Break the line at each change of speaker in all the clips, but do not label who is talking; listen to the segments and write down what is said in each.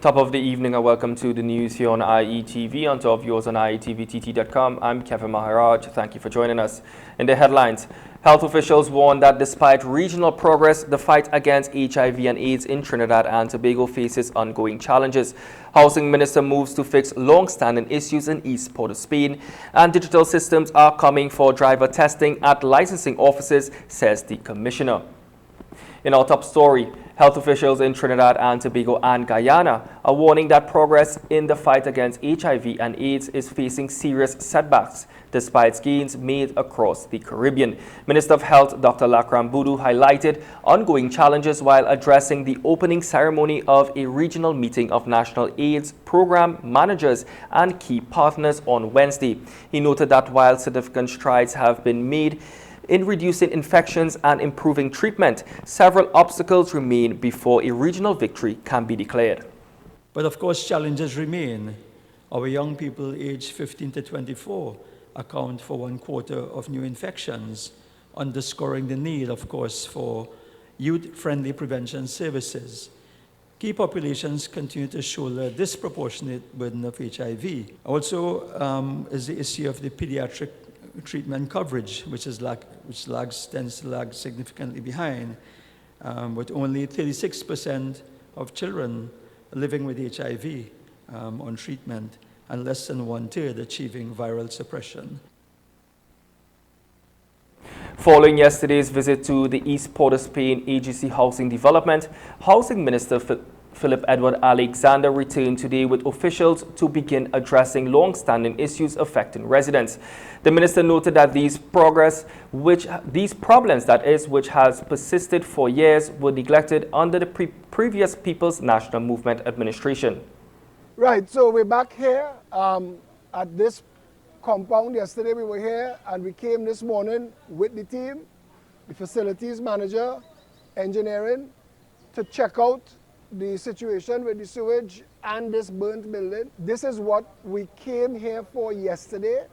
Top of the evening and welcome to the news here on IETV. On top of yours on IETVTT.com, I'm Kevin Maharaj. Thank you for joining us. In the headlines, health officials warn that despite regional progress, the fight against HIV and AIDS in Trinidad and Tobago faces ongoing challenges. Housing Minister moves to fix long-standing issues in East Port of Spain, and digital systems are coming for driver testing at licensing offices, says the Commissioner. In our top story, health officials in Trinidad and Tobago and Guyana are warning that progress in the fight against HIV and AIDS is facing serious setbacks, despite gains made across the Caribbean. Minister of Health Dr. Lakram Budu highlighted ongoing challenges while addressing the opening ceremony of a regional meeting of national AIDS program managers and key partners on Wednesday. He noted that while significant strides have been made in reducing infections and improving treatment, several obstacles remain before a regional victory can be declared.
But of course, challenges remain. Our young people aged 15 to 24 account for 1/4 of new infections, underscoring the need, of course, for youth-friendly prevention services. Key populations continue to shoulder a disproportionate burden of HIV. Also is the issue of the pediatric treatment coverage, which tends to lag significantly behind, with only 36% of children living with HIV on treatment and less than 1/3 achieving viral suppression.
Following yesterday's visit to the East Port of Spain Agency Housing Development, Housing Minister Philip Edward Alexander returned today with officials to begin addressing long-standing issues affecting residents. The minister noted that these problems, which has persisted for years, were neglected under the previous People's National Movement administration.
Right, so we're back here at this compound. Yesterday we were here and we came this morning with the team, the facilities manager, engineering, to check out the situation with the sewage and this burnt building. This is what we came here for yesterday.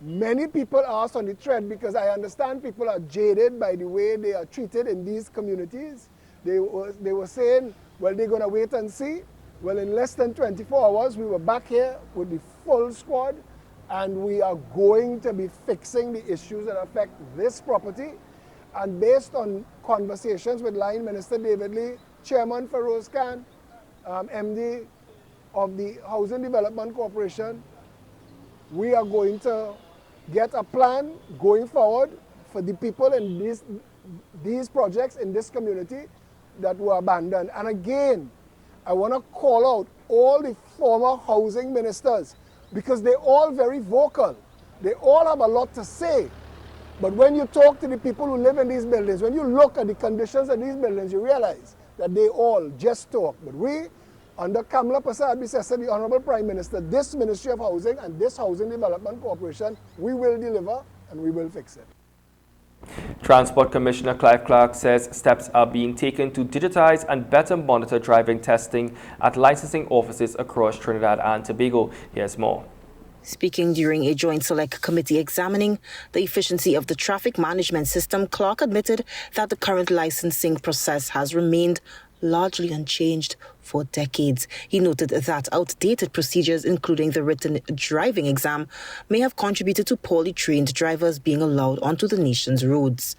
Many people asked on the thread, because I understand people are jaded by the way they are treated in these communities. They were saying, well, they're going to wait and see. Well, in less than 24 hours, we were back here with the full squad, and we are going to be fixing the issues that affect this property. And based on conversations with Line Minister David Lee, Chairman Feroz Khan, MD of the Housing Development Corporation, we are going to get a plan going forward for the people in these projects in this community that were abandoned. And again, I want to call out all the former housing ministers, because they're all very vocal. They all have a lot to say. But when you talk to the people who live in these buildings, when you look at the conditions of these buildings, you realize that they all just talk. But we, under Kamla Prasad Bisesa, the Honorable Prime Minister, this Ministry of Housing and this Housing Development Corporation, we will deliver and we will fix it.
Transport Commissioner Clive Clark says steps are being taken to digitize and better monitor driving testing at licensing offices across Trinidad and Tobago. Here's more.
Speaking during a joint select committee examining the efficiency of the traffic management system, Clark admitted that the current licensing process has remained largely unchanged for decades. He noted that outdated procedures, including the written driving exam, may have contributed to poorly trained drivers being allowed onto the nation's roads.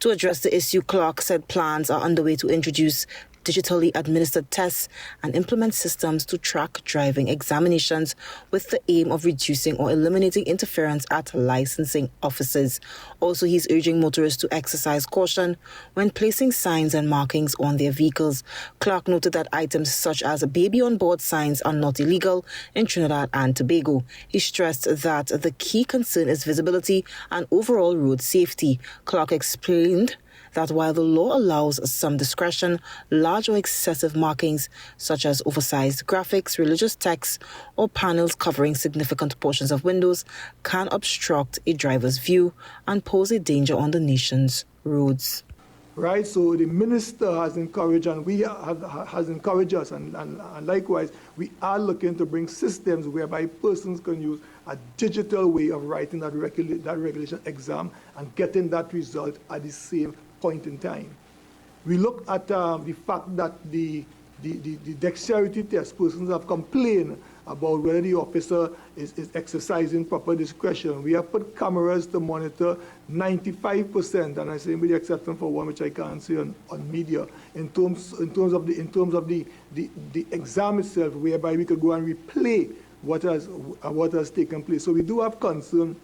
To address the issue, Clark said plans are underway to introduce digitally administered tests and implement systems to track driving examinations with the aim of reducing or eliminating interference at licensing offices. Also, he's urging motorists to exercise caution when placing signs and markings on their vehicles. Clark noted that items such as baby on board signs are not illegal in Trinidad and Tobago. He stressed that the key concern is visibility and overall road safety. Clark explained that while the law allows some discretion, large or excessive markings such as oversized graphics, religious texts, or panels covering significant portions of windows can obstruct a driver's view and pose a danger on the nation's roads.
Right, so the minister has encouraged, and has encouraged us, and likewise, we are looking to bring systems whereby persons can use a digital way of writing that regulation exam and getting that result at the same point in time. We look at the fact that the the dexterity test, persons have complained about whether the officer is exercising proper discretion. We have put cameras to monitor 95%, and I say with the exception for one which I can't say on media, in terms of the exam itself, whereby we could go and replay what has taken place. So we do have concern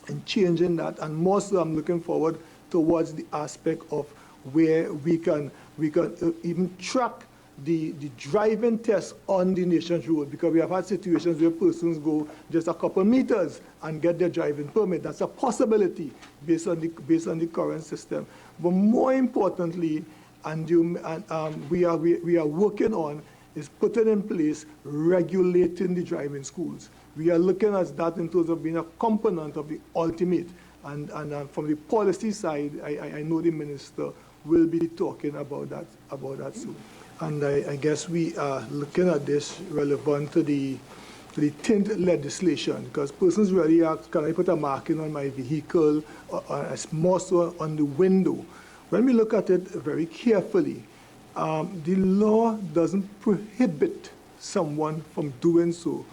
in changing that, and more so I'm looking forward towards the aspect of where we can even track the driving test on the nation's road, because we have had situations where persons go just a couple meters and get their driving permit. That's a possibility based on the current system. But more importantly, we are working on is putting in place regulating the driving schools. We are looking at that in terms of being a component of the ultimate. And from the policy side, I know the minister will be talking about that soon. And I guess we are looking at this relevant to the tint legislation, because persons really ask, can I put a marking on my vehicle, or more so on the window? When we look at it very carefully, the law doesn't prohibit someone from doing so.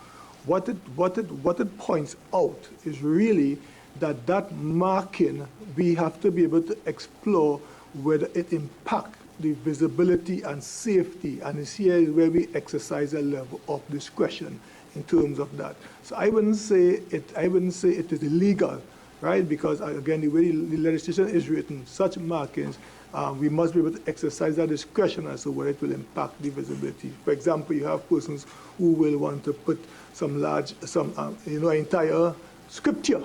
What it points out is really that marking, we have to be able to explore whether it impacts the visibility and safety, and it's here where we exercise a level of discretion in terms of that. So I wouldn't say it is illegal, right? Because again, the way the legislation is written, such markings, we must be able to exercise that discretion as to whether it will impact the visibility. For example, you have persons who will want to put entire scripture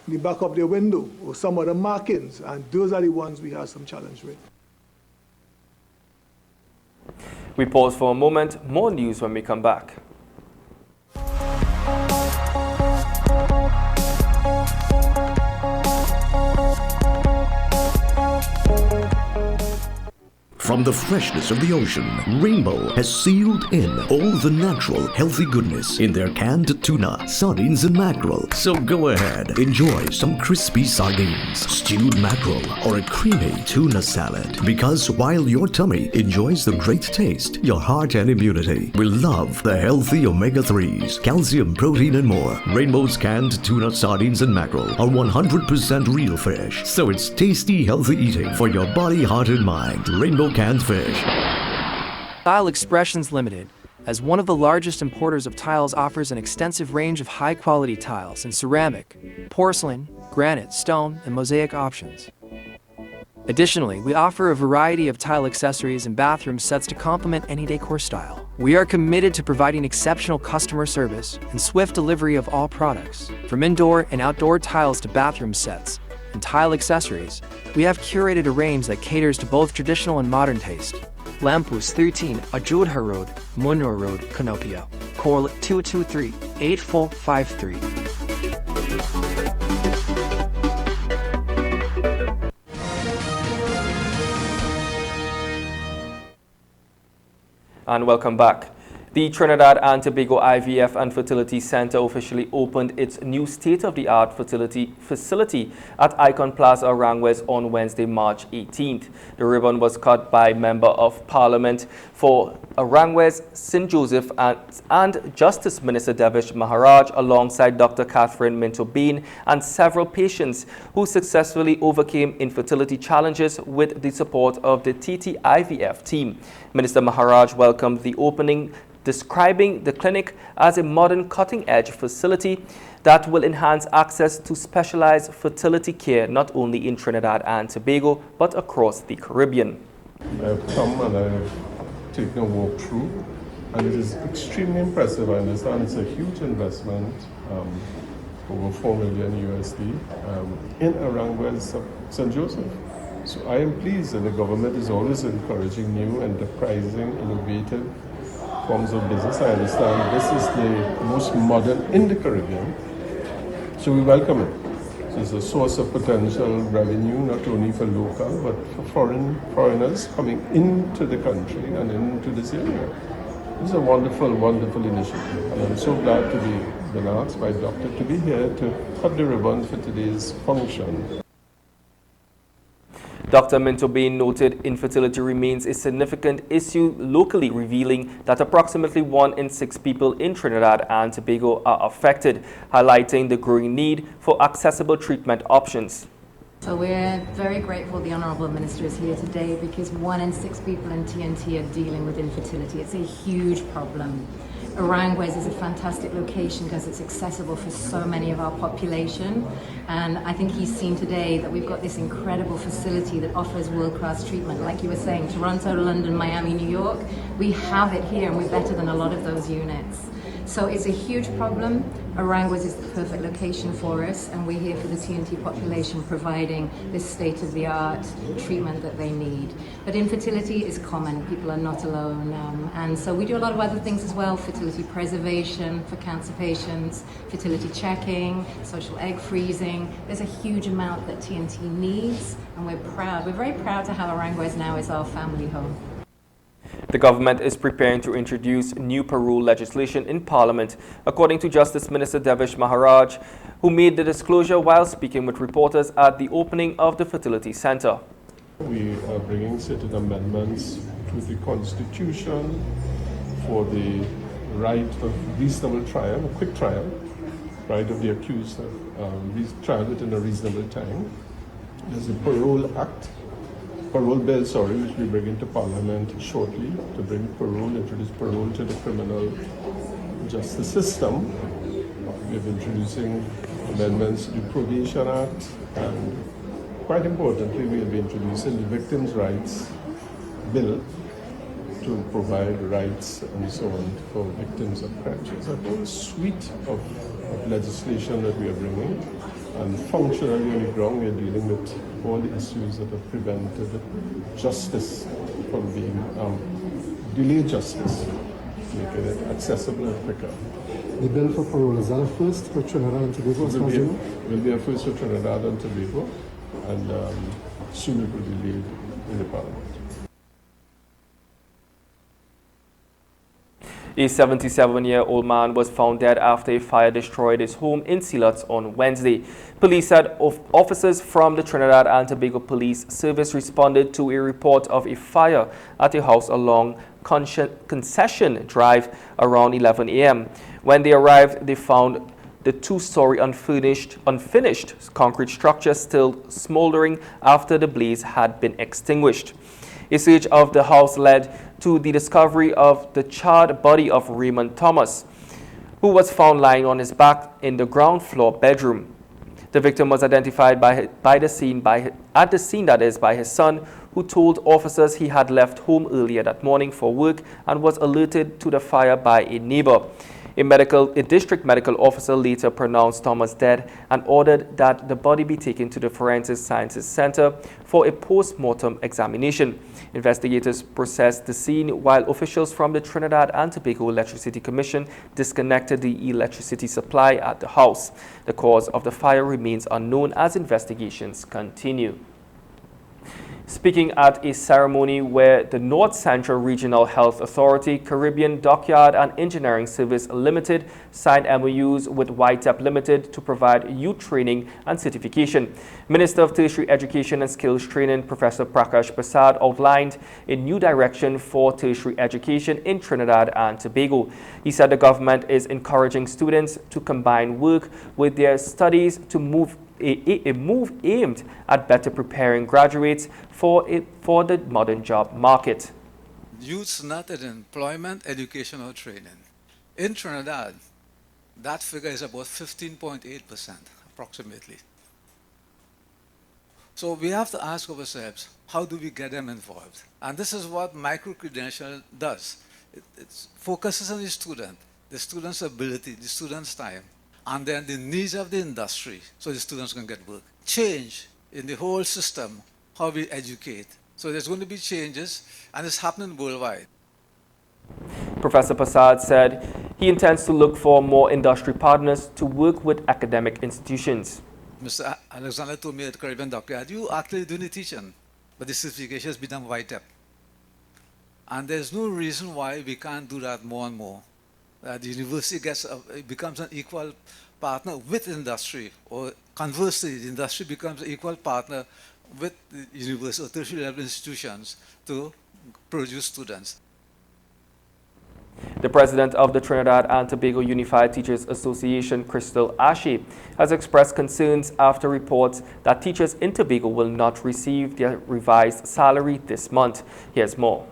in the back of their window or some other markings, and those are the ones we have some challenge with.
We pause for a moment. More news when we come back.
From the freshness of the ocean, Rainbow has sealed in all the natural, healthy goodness in their canned tuna, sardines, and mackerel. So go ahead, enjoy some crispy sardines, stewed mackerel, or a creamy tuna salad. Because while your tummy enjoys the great taste, your heart and immunity will love the healthy omega-3s, calcium, protein, and more. Rainbow's canned tuna, sardines, and mackerel are 100% real fish. So it's tasty, healthy eating for your body, heart, and mind. Rainbow canned fish.
Tile Expressions Limited, as one of the largest importers of tiles, offers an extensive range of high-quality tiles in ceramic, porcelain, granite, stone, and mosaic options. Additionally, we offer a variety of tile accessories and bathroom sets to complement any decor style. We are committed to providing exceptional customer service and swift delivery of all products. From indoor and outdoor tiles to bathroom sets and tile accessories, we have curated a range that caters to both traditional and modern taste. Lampus 13, Ajudha Road, Munro Road, Canopio. Call 223-8453.
And welcome back. The Trinidad and Tobago IVF and Fertility Center officially opened its new state-of-the-art fertility facility at Icon Plaza, Arangwes on Wednesday, March 18th. The ribbon was cut by Member of Parliament for Arangwes, St. Joseph and Justice Minister Devish Maharaj, alongside Dr. Catherine Minto-Bean and several patients who successfully overcame infertility challenges with the support of the TT-IVF team. Minister Maharaj welcomed the opening, describing the clinic as a modern cutting-edge facility that will enhance access to specialized fertility care not only in Trinidad and Tobago but across the Caribbean.
I've come and I've taken a walk through, and it is extremely impressive. I understand it's a huge investment, over $4 million USD, in Arangwes, St. Joseph. So I am pleased that the government is always encouraging new, enterprising, innovative forms of business. I understand this is the most modern in the Caribbean, so we welcome it. So it's a source of potential revenue, not only for local, but for foreigners coming into the country and into this area. This is a wonderful, wonderful initiative, and I'm so glad to be been asked by Doctor to be here to cut the ribbon for today's function.
Dr. Minto Bain noted infertility remains a significant issue locally, revealing that approximately 1 in 6 people in Trinidad and Tobago are affected, highlighting the growing need for accessible treatment options.
So we're very grateful the Honourable Minister is here today, because 1 in 6 people in TNT are dealing with infertility. It's a huge problem. Aranguez is a fantastic location because it's accessible for so many of our population, and I think he's seen today that we've got this incredible facility that offers world-class treatment. Like you were saying, Toronto, London, Miami, New York, we have it here and we're better than a lot of those units. So it's a huge problem. Aranguez is the perfect location for us, and we're here for the TNT population, providing this state-of-the-art treatment that they need. But infertility is common. People are not alone. And so we do a lot of other things as well: fertility preservation for cancer patients, fertility checking, social egg freezing. There's a huge amount that TNT needs, and we're proud. We're very proud to have Aranguez now as our family home.
The government is preparing to introduce new parole legislation in Parliament, according to Justice Minister Devish Maharaj, who made the disclosure while speaking with reporters at the opening of the Fertility Centre.
We are bringing certain amendments to the Constitution for the right of reasonable trial, a quick trial, right of the accused of trial within a reasonable time. There's a parole bill, which we bring into Parliament shortly to bring introduce parole to the criminal justice system. We're introducing amendments to the Probation Act, and quite importantly, we'll be introducing the Victims' Rights Bill to provide rights and so on for victims of crime. So it's a whole suite of legislation that we are bringing, and functionally on the ground we are dealing with all the issues that have prevented justice from being delayed justice, making it accessible and quicker.
The bill for parole, is that a first for Trinidad and Tobago?
Will be a first for Trinidad and Tobago, and soon it will be laid in the Parliament.
A 77-year-old man was found dead after a fire destroyed his home in Sealots on Wednesday. Police said officers from the Trinidad and Tobago Police Service responded to a report of a fire at a house along Concession Drive around 11 a.m. When they arrived, they found the two-story unfinished concrete structure still smoldering after the blaze had been extinguished. A search of the house led to the discovery of the charred body of Raymond Thomas, who was found lying on his back in the ground floor bedroom. The victim was identified at the scene by his son, who told officers he had left home earlier that morning for work and was alerted to the fire by a neighbor. A district medical officer later pronounced Thomas dead and ordered that the body be taken to the Forensic Sciences Center for a post-mortem examination. Investigators processed the scene while officials from the Trinidad and Tobago Electricity Commission disconnected the electricity supply at the house. The cause of the fire remains unknown as investigations continue. Speaking at a ceremony where the North Central Regional Health Authority, Caribbean Dockyard and Engineering Service Limited signed MOUs with YTEP Limited to provide youth training and certification. Minister of Tertiary Education and Skills Training, Professor Prakash Prasad, outlined a new direction for tertiary education in Trinidad and Tobago. He said the government is encouraging students to combine work with their studies to move aimed at better preparing graduates for the modern job market.
Youths not in employment, education or training. In Trinidad, that figure is about 15.8% approximately. So we have to ask ourselves, how do we get them involved? And this is what micro-credential does. It focuses on the student's ability, the student's time, and then the needs of the industry, so the students can get work. Change in the whole system, how we educate. So there's going to be changes, and it's happening worldwide.
Professor Prasad said he intends to look for more industry partners to work with academic institutions.
Mr. Alexander told me at Caribbean Dockyard, you actually doing the teaching, but the certification has been done by YTEP. And there's no reason why we can't do that more and more. The university becomes an equal partner with industry, or conversely, the industry becomes an equal partner with the university or tertiary level institutions to produce students.
The president of the Trinidad and Tobago Unified Teachers Association, Crystal Ashe, has expressed concerns after reports that teachers in Tobago will not receive their revised salary this month. Here's more.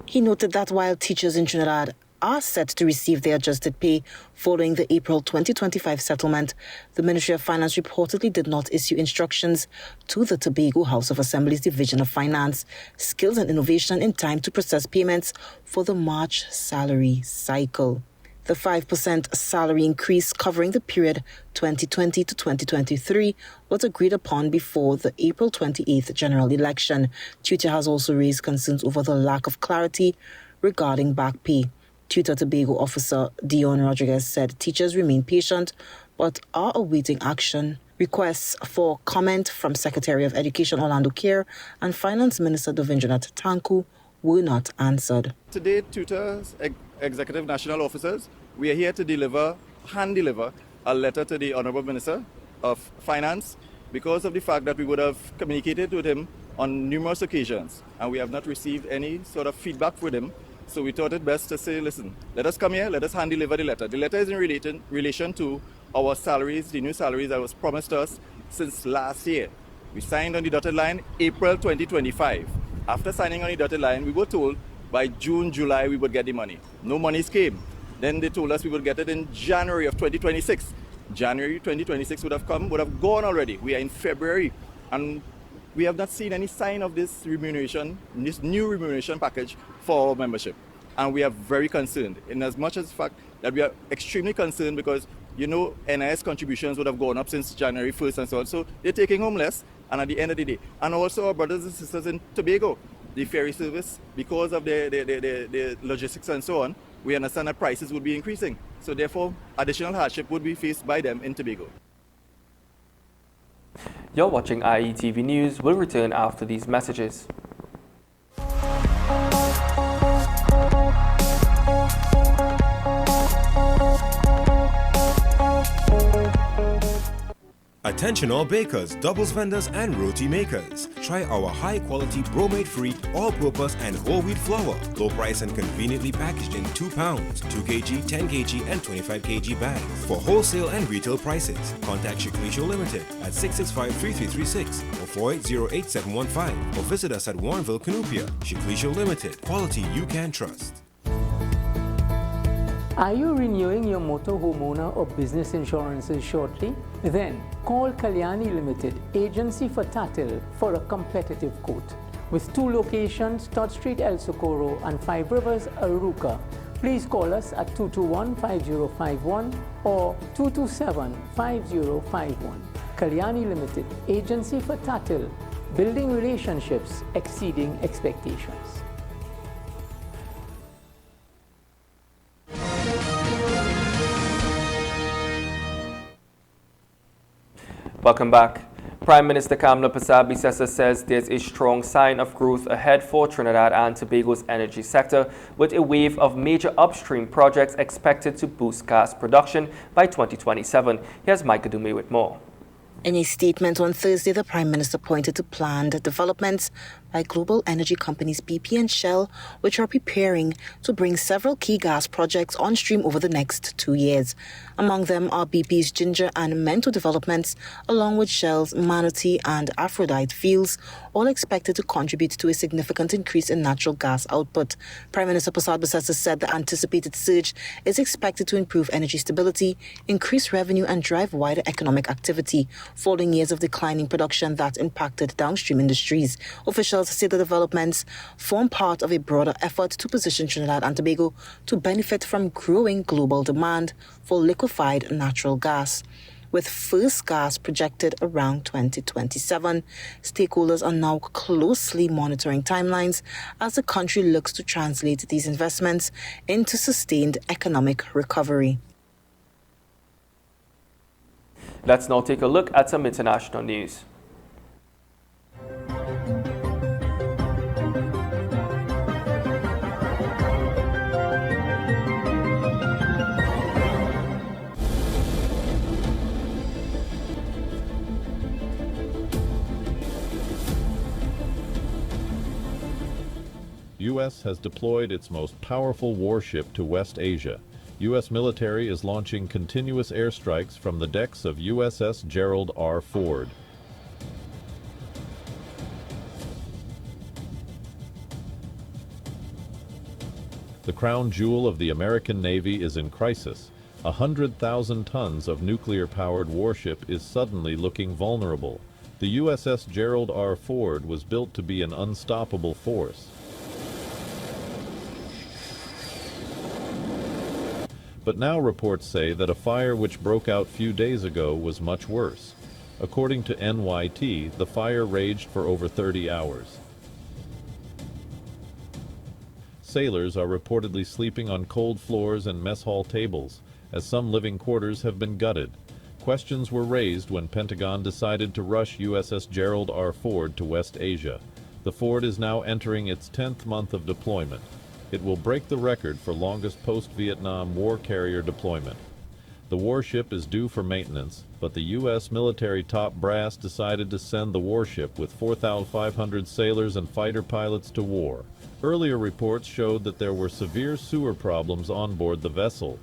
He noted that while teachers in Trinidad are set to receive their adjusted pay following the April 2025 settlement, the Ministry of Finance reportedly did not issue instructions to the Tobago House of Assembly's Division of Finance, Skills and Innovation in time to process payments for the March salary cycle. The 5% salary increase covering the period 2020 to 2023 was agreed upon before the April 28th general election. Tutor has also raised concerns over the lack of clarity regarding back pay. Tutor Tobago officer Dion Rodriguez said teachers remain patient but are awaiting action. Requests for comment from Secretary of Education Orlando Kerr and Finance Minister Dovindranath Tanku were not answered.
Today, tutors, executive national officers, we are here to hand deliver a letter to the Honorable Minister of Finance because of the fact that we would have communicated with him on numerous occasions and we have not received any sort of feedback with him. So we thought it best to say, listen, let us come here, let us hand deliver the letter. The letter is in relation to our salaries, the new salaries that was promised us since last year. We signed on the dotted line April 2025. After signing on the dotted line, we were told by June, July, we would get the money. No monies came. Then they told us we would get it in January of 2026. January 2026 would have gone already. We are in February, and we have not seen any sign of this remuneration, this new remuneration package for our membership. And we are very concerned, in as much as the fact that we are extremely concerned because, you know, NIS contributions would have gone up since January 1st and so on. So they're taking home less, and at the end of the day. And also our brothers and sisters in Tobago, the ferry service, because of the logistics and so on, we understand that prices would be increasing. So therefore, additional hardship would be faced by them in Tobago.
You're watching IETV News. We'll return after these messages.
Attention all bakers, doubles vendors and roti makers. Try our high-quality bromate-free, all-purpose and whole wheat flour. Low price and conveniently packaged in 2 pounds, 2 kg, 10 kg and 25 kg bags. For wholesale and retail prices, contact Shiklisho Limited at 665-3336 or 480-8715 or visit us at Warrenville, Canupia. Shiklisho Limited, quality you can trust.
Are you renewing your motor, homeowner or business insurances shortly? Then call Kalyani Limited, agency for Tatil, for a competitive quote. With 2 locations, Todd Street, El Socorro and 5 Rivers, Aruca. Please call us at 221-5051 or 227-5051. Kalyani Limited, agency for Tatil, building relationships exceeding expectations.
Welcome back. Prime Minister Kamla Persaud-Bissessar says there's a strong sign of growth ahead for Trinidad and Tobago's energy sector, with a wave of major upstream projects expected to boost gas production by 2027. Here's Micah Dume with more.
In a statement on Thursday, the Prime Minister pointed to planned developments by global energy companies BP and Shell, which are preparing to bring several key gas projects on stream over the next 2 years. Among them are BP's Ginger and Mento developments, along with Shell's Manatee and Aphrodite fields, all expected to contribute to a significant increase in natural gas output. Prime Minister Persaud-Bissessar said the anticipated surge is expected to improve energy stability, increase revenue and drive wider economic activity, following years of declining production that impacted downstream industries. Officials say the developments form part of a broader effort to position Trinidad and Tobago to benefit from growing global demand for liquefied natural gas. With first gas projected around 2027, stakeholders are now closely monitoring timelines as the country looks to translate these investments into sustained economic recovery.
Let's now take a look at some international news.
U.S. has deployed its most powerful warship to West Asia. U.S. military is launching continuous airstrikes from the decks of USS Gerald R. Ford. The crown jewel of the American Navy is in crisis. 100,000 tons of nuclear-powered warship is suddenly looking vulnerable. The USS Gerald R. Ford was built to be an unstoppable force. But now reports say that a fire which broke out few days ago was much worse. According to NYT, the fire raged for over 30 hours. Sailors are reportedly sleeping on cold floors and mess hall tables, as some living quarters have been gutted. Questions were raised when Pentagon decided to rush USS Gerald R. Ford to West Asia. The Ford is now entering its 10th month of deployment. It will break the record for longest post-Vietnam war carrier deployment. The warship is due for maintenance, but the U.S. military top brass decided to send the warship with 4,500 sailors and fighter pilots to war. Earlier reports showed that there were severe sewer problems on board the vessel.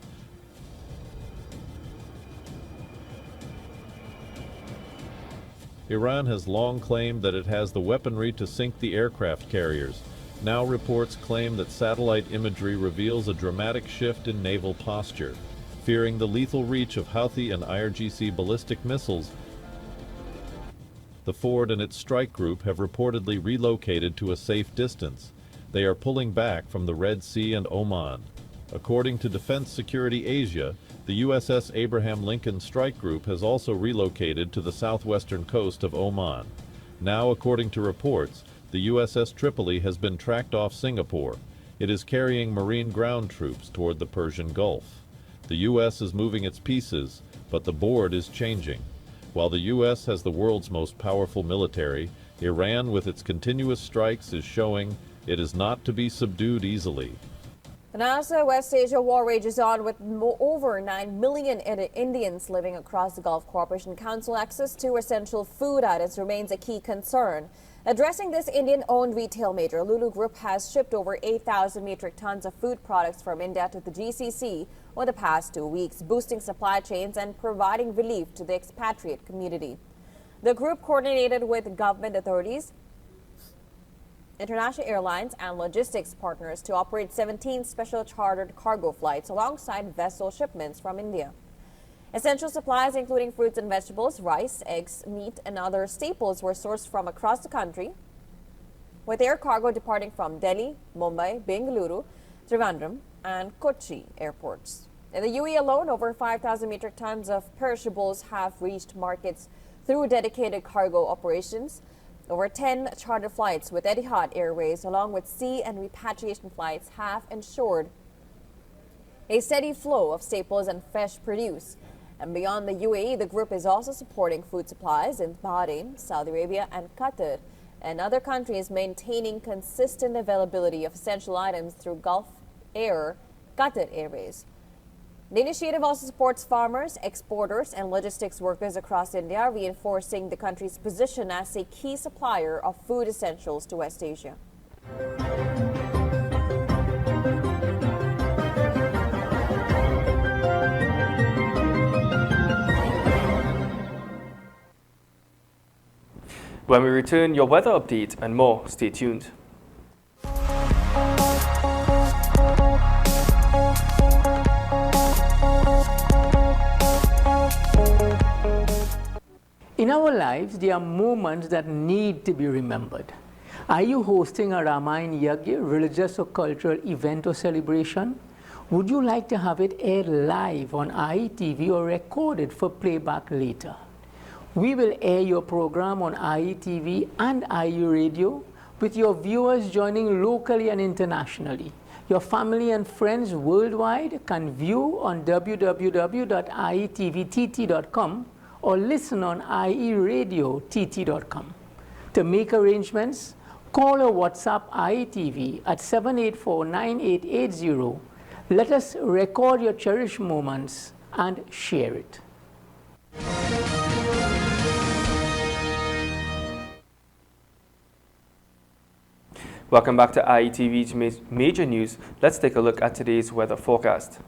Iran has long claimed that it has the weaponry to sink the aircraft carriers. Now reports claim that satellite imagery reveals a dramatic shift in naval posture. Fearing the lethal reach of Houthi and IRGC ballistic missiles, the Ford and its strike group have reportedly relocated to a safe distance. They are pulling back from the Red Sea and Oman. According to Defense Security Asia, the USS Abraham Lincoln Strike Group has also relocated to the southwestern coast of Oman. Now, according to reports, the USS Tripoli has been tracked off Singapore. It is carrying Marine ground troops toward the Persian Gulf. The U.S. is moving its pieces, but the board is changing. While the U.S. has the world's most powerful military, Iran, with its continuous strikes, is showing it is not to be subdued easily.
And as the West Asia war rages on with over 9 million Indians living across the Gulf, Cooperation Council access to essential food items remains a key concern. Addressing this, Indian-owned retail major Lulu Group has shipped over 8,000 metric tons of food products from India to the GCC over the past 2 weeks, boosting supply chains and providing relief to the expatriate community. The group coordinated with government authorities, international airlines and logistics partners to operate 17 special chartered cargo flights alongside vessel shipments from India. Essential supplies including fruits and vegetables, rice, eggs, meat and other staples were sourced from across the country, with air cargo departing from Delhi, Mumbai, Bengaluru, Trivandrum and Kochi airports. In the UAE alone, over 5,000 metric tons of perishables have reached markets through dedicated cargo operations. Over 10 charter flights with Etihad Airways, along with sea and repatriation flights, have ensured a steady flow of staples and fresh produce. And beyond the UAE, the group is also supporting food supplies in Bahrain, Saudi Arabia and Qatar, and other countries, maintaining consistent availability of essential items through Gulf Air, Qatar Airways. The initiative also supports farmers, exporters and logistics workers across India, reinforcing the country's position as a key supplier of food essentials to West Asia.
When we return, your weather update and more. Stay tuned.
In our lives, there are moments that need to be remembered. Are you hosting a Ramayana Yagya, religious or cultural event or celebration? Would you like to have it aired live on IETV or recorded for playback later? We will air your program on IETV and IE Radio, with your viewers joining locally and internationally. Your family and friends worldwide can view on www.ietvtt.com or listen on ieradiott.com. To make arrangements, call or WhatsApp IETV at 784-9880. Let us record your cherished moments and share it.
Welcome back to IETV's Major News. Let's take a look at today's weather forecast.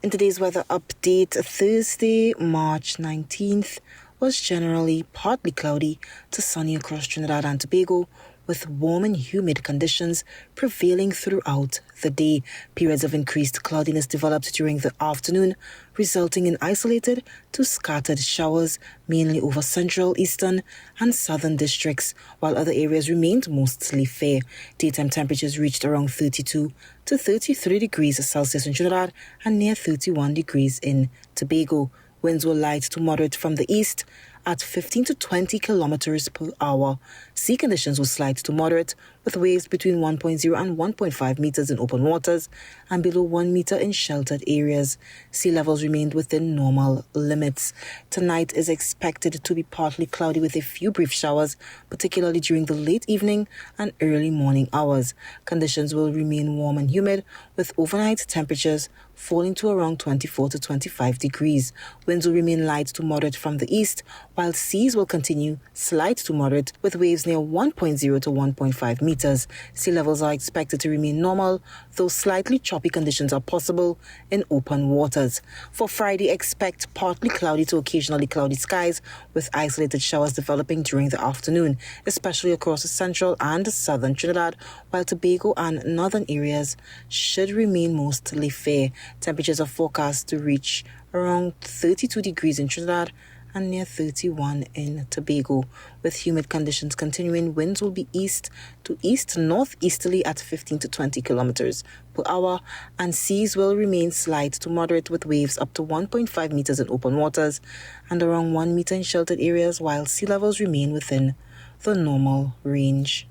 In today's weather update, Thursday, March 19th, was generally partly cloudy to sunny across Trinidad and Tobago, with warm and humid conditions prevailing throughout the day. Periods of increased cloudiness developed during the afternoon, resulting in isolated to scattered showers, mainly over central, eastern, and southern districts, while other areas remained mostly fair. Daytime temperatures reached around 32 to 33 degrees Celsius in Trinidad and near 31 degrees in Tobago. Winds were light to moderate from the east at 15 to 20 kilometers per hour. Sea conditions were slight to moderate, with waves between 1.0 and 1.5 meters in open waters and below 1 meter in sheltered areas. Sea levels remained within normal limits. Tonight is expected to be partly cloudy with a few brief showers, particularly during the late evening and early morning hours. Conditions will remain warm and humid, with overnight temperatures falling to around 24 to 25 degrees. Winds will remain light to moderate from the east, while seas will continue slight to moderate, with waves near 1.0 to 1.5 meters. Sea levels are expected to remain normal, though slightly choppy conditions are possible in open waters. For Friday, expect partly cloudy to occasionally cloudy skies, with isolated showers developing during the afternoon, especially across the central and southern Trinidad, while Tobago and northern areas should remain mostly fair. Temperatures are forecast to reach around 32 degrees in Trinidad and near 31 in Tobago. With humid conditions continuing, winds will be east to east-northeasterly at 15 to 20 kilometers per hour, and seas will remain slight to moderate, with waves up to 1.5 meters in open waters and around 1 meter in sheltered areas, while sea levels remain within the normal range.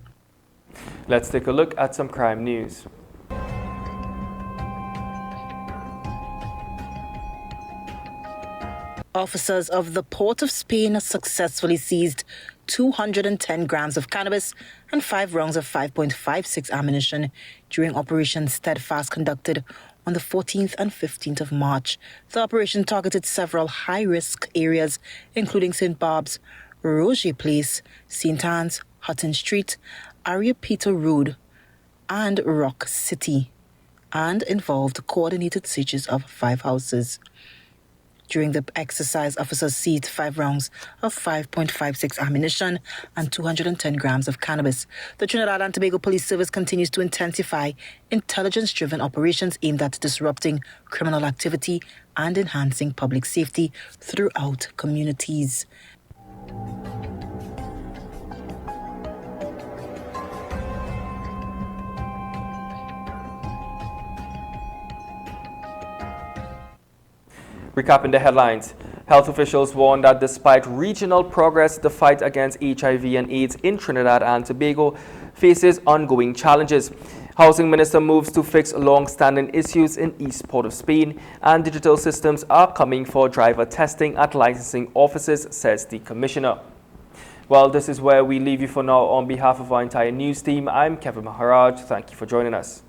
Let's take a look at some crime news.
Officers of the Port of Spain successfully seized 210 grams of cannabis and 5 rounds of 5.56 ammunition during Operation Steadfast conducted on the 14th and 15th of March. The operation targeted several high-risk areas, including St. Barb's, Roger Place, St. Anne's, Hutton Street, Aria Peter Road, and Rock City, and involved coordinated searches of 5 houses. During the exercise, officers seized 5 rounds of 5.56 ammunition and 210 grams of cannabis. The Trinidad and Tobago Police Service continues to intensify intelligence-driven operations aimed at disrupting criminal activity and enhancing public safety throughout communities.
Recapping the headlines, health officials warn that despite regional progress, the fight against HIV and AIDS in Trinidad and Tobago faces ongoing challenges. Housing Minister moves to fix long-standing issues in East Port of Spain, and digital systems are coming for driver testing at licensing offices, says the Commissioner. Well, this is where we leave you for now. On behalf of our entire news team, I'm Kevin Maharaj. Thank you for joining us.